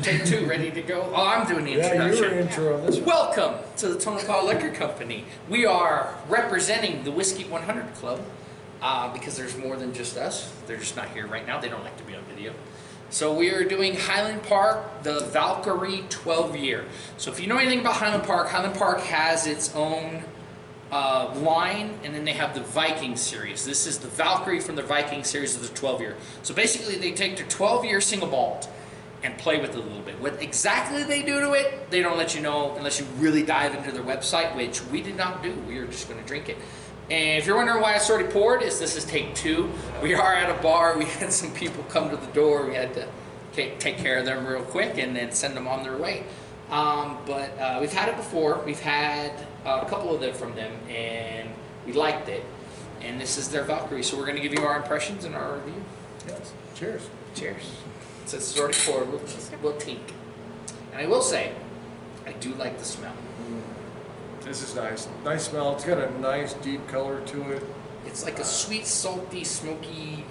Take two, ready to go. Oh, I'm doing the introduction. Yeah, you were intro on this one. Welcome to the Tonopah Liquor Company. We are representing the Whiskey 100 Club because there's more than just us. They're just not here right now. They don't like to be on video. So we are doing Highland Park, the Valkyrie 12 year. So if you know anything about Highland Park has its own line, and then they have the Viking series. This is the Valkyrie from the Viking series of the 12 year. So basically they take their 12 year single malt and play with it a little bit. What exactly they do to it, they don't let you know unless you really dive into their website, which we did not do. We are just going to drink it. And if you're wondering why it's already poured, this is take two. We are at a bar. We had some people come to the door. We had to take care of them real quick and then send them on their way. But we've had it before. We've had a couple of them from them, and we liked it. And this is their Valkyrie, so we're going to give you our impressions and our review. Yes. Cheers. Cheers. Since it's already poured, we'll tink. And I will say, I do like the smell. This is nice. Nice smell. It's got a nice deep color to it. It's like a sweet, salty, smoky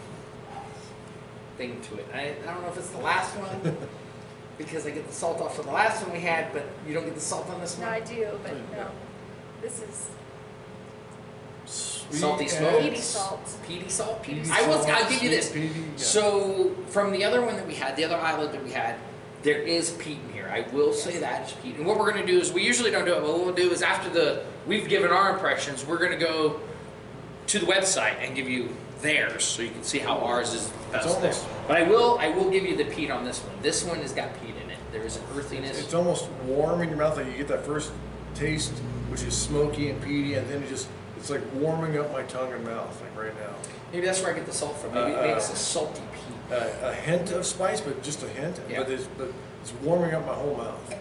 thing to it. I don't know if it's the last one, because I get the salt off from the last one we had, but you don't get the salt on this one? No, I do, but no. This is Sweet salty and smoke? peaty salt. Peaty salt? Peaty I'll give you this. sweet peaty, yeah. So, from the other one that we had, the other island that we had, there is peat in here. I will say that it's peat. And what we're going to do is, we usually don't do it, but what we'll do is after we've given our impressions, we're going to go to the website and give you theirs, so you can see how ours is best there. But I will give you the peat on this one. This one has got peat in it. There is an earthiness. It's almost warm in your mouth. Like you get that first taste, which is smoky and peaty, and then it's like warming up my tongue and mouth, like right now. Maybe that's where I get the salt from. Maybe it's a salty peat. A hint of spice, but just a hint. Yeah. But it's warming up my whole mouth.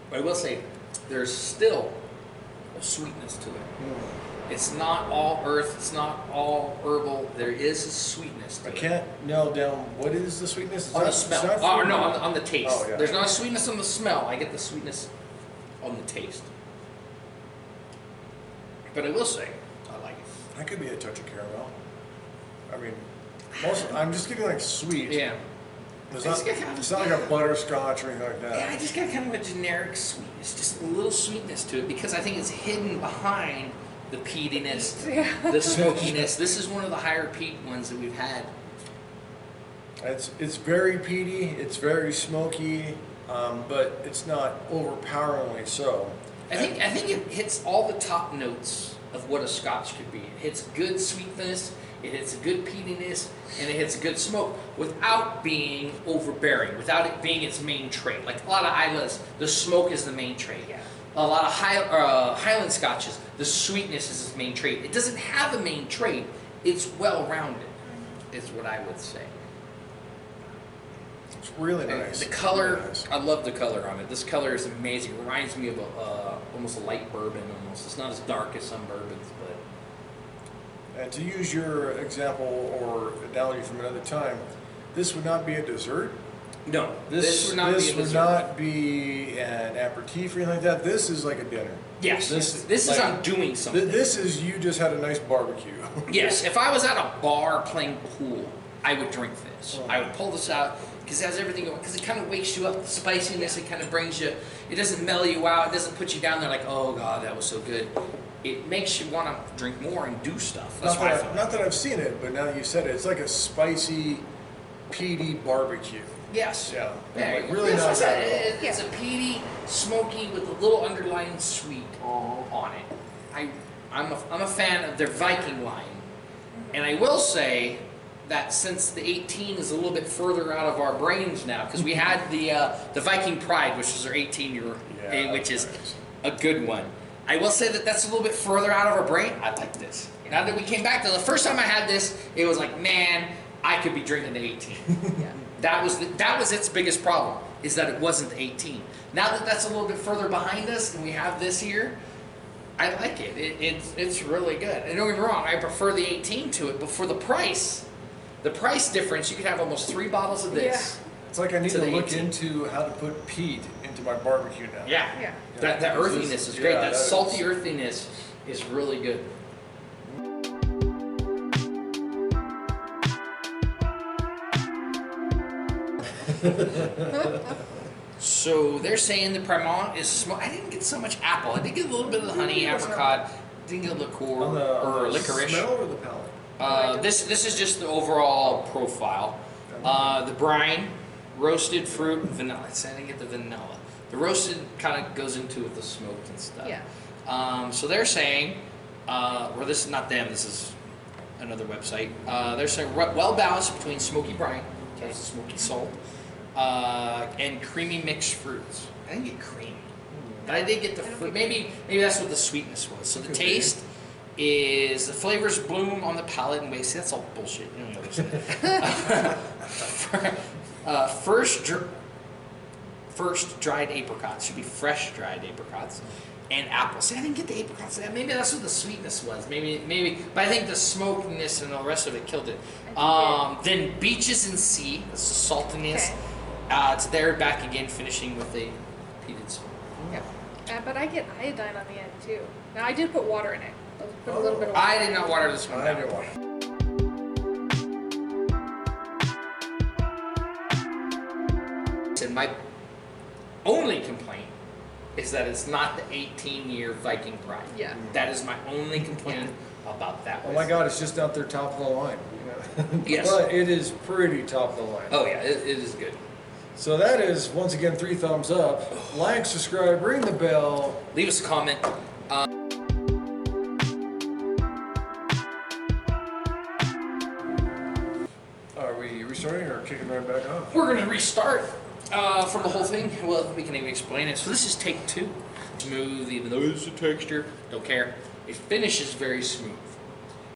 But I will say, there's still a sweetness to it. It's not all earth, it's not all herbal. There is a sweetness to I it. can't nail down what is the sweetness. On the smell. Oh, no, on the taste. Oh, yeah. There's not a sweetness on the smell. I get the sweetness on the taste. But I will say, I like it. That could be a touch of caramel. I mean, I'm just getting like sweet. Yeah. It's not like a butterscotch or anything like that. Yeah, I just got kind of a generic sweetness, just a little sweetness to it, because I think it's hidden behind the peatiness, the smokiness. This is one of the higher peat ones that we've had. It's very peaty, it's very smoky, but it's not overpoweringly so. I think it hits all the top notes of what a Scotch could be. It hits good sweetness, it hits a good peatiness, and it hits a good smoke without being overbearing, without it being its main trait. Like a lot of Islas, the smoke is the main trait. Yeah. A lot of Highland Scotches, the sweetness is its main trait. It doesn't have a main trait, it's well-rounded, is what I would say. It's really nice. The color, really nice. I love the color on it. This color is amazing. It reminds me of almost a light bourbon almost. It's not as dark as some bourbons, but... And to use your example or analogy from another time, this would not be a dessert. No, This would not be a dessert. would not be an aperitif or anything like that. This is like a dinner. Yes, this is on doing something. This is you just had a nice barbecue. Yes, if I was at a bar playing pool, I would drink this. I would pull this out because it has everything going. Because it kind of wakes you up. The spiciness, it kind of brings you. It doesn't mellow you out. It doesn't put you down there like, oh God, that was so good. It makes you want to drink more and do stuff. That's why I feel. Not that I've seen it, but now that you said it, it's like a spicy, peaty barbecue. Yes. Yeah. Yeah, Like really that's what I nice. said. It's a peaty, smoky with a little underlying sweet on it. I'm a fan of their Viking line, and I will say that since the 18 is a little bit further out of our brains now, because we had the Viking Pride, which was their 18-year, which is nice. a good one. I will say that that's a little bit further out of our brain. I like this. Now that we came back to the first time I had this, it was like, man, I could be drinking the 18. Yeah. That was its biggest problem, is that it wasn't the 18. Now that that's a little bit further behind us and we have this here, I like it. It's really good. And don't get me wrong, I prefer the 18 to it, but for the price difference, you could have almost 3 bottles of this. Yeah. It's like I need To to the look 18. into how to put peat into my barbecue now. Yeah. Yeah. That earthiness is great. Yeah, that that salty is. earthiness is really good. So they're saying the Primont is smoked. I didn't get so much apple. I did get a little bit of the honey, apricot. Didn't get liqueur On or the licorice. smell or the palate? This is just the overall profile. The brine, roasted fruit, and vanilla. I didn't get the vanilla. The roasted kind of goes into with the smoked and stuff. Yeah. So they're saying, or this is not them. This is another website. They're saying well balanced between smoky brine, okay, smoky salt, and creamy mixed fruits. I didn't get creamy, but I did get the fruit. Maybe that's what the sweetness was. So the taste is the flavors bloom on the palate and waist. See, that's all bullshit. You don't know first dried apricots. Should be fresh dried apricots. And apples. See, I didn't get the apricots. Maybe that's what the sweetness was. Maybe, but I think the smokiness and the rest of it killed it. Then beaches and sea. That's the saltiness. Okay. It's there back again, finishing with a peated smoke. Yeah. But I get iodine on the end too. Now I did put water in it. I put a little bit of water. I did not water this one. I didn't water. And my only complaint is that it's not the 18-year Viking bride. Yeah. That is my only complaint about that. Oh my God, it's just out there top of the line. Yes. But it is pretty top of the line. Oh yeah, it is good. So that is, once again, 3 thumbs up. Like, subscribe, ring the bell. Leave us a comment. Are we restarting or kicking right back off? We're going to restart from the whole thing. Well, we can even explain it. So this is take 2. Smooth, even though it's a texture. Don't care. It finishes very smooth.